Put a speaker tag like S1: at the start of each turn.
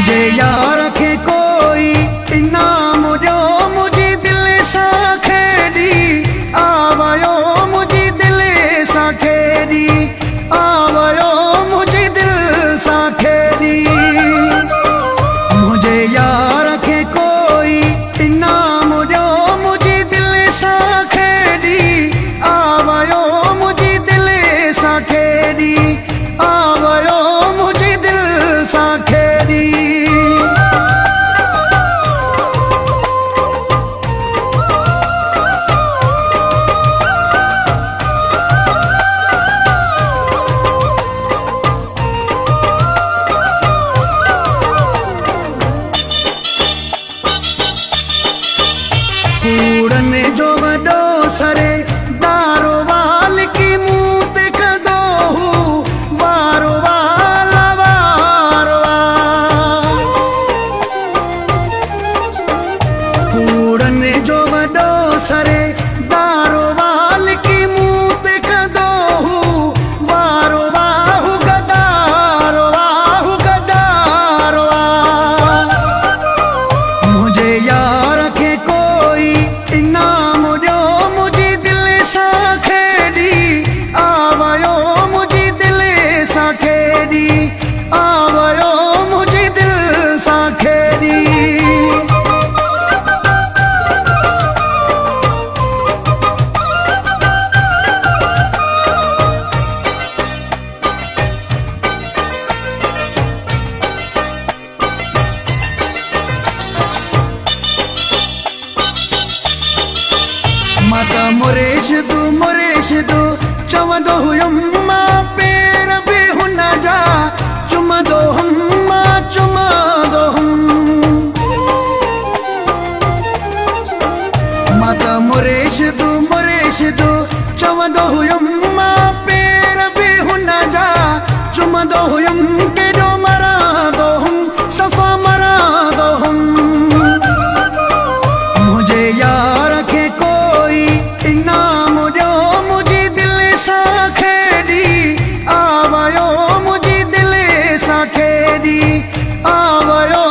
S1: मुझे यार खे कोई इनाम जो मुझे दिल सा खेड़ी आवयो मुझे दिल सा खेड़ी आवयो मुझे दिल सा खेड़ी मुझे यार खे कोई इनाम जो मुझे दिल सा खेड़ी आवयो मुझे दिल सा खेड़ी आवयो मुझे दिल सा खेड़ी कूड़ने जो वडो सरे दारो वाल की मुंह ते कदो हूँ वारो वाला वारो कूड़ने जो वडो सरे दारो वाल की मुंह ते कदो हूँ वारो वाहु गदारो मुझे यार के कोई इनाम जो मुझे दिल सा खेड़ी आवयो मुझे दिल सा खेड़ी आवयो मुझे दिल सा खेड़ी माता मुरेश दू चवंदो हुयुमि मां पेर बि हुन जा चुमंदो हुमि मां चुमंदो हुमि माता मुरेश दू चवंदो हुयुमि मां पेर बि हुन जा चुमंदो हुयुमि केॾो मरांदो हुमि सफ़ा मरांदो हुमि मुझे यार खे कोई इनाम जो मुझे दिल सा खेड़ी आवयो मुझे दिल सा खेड़ी आवयो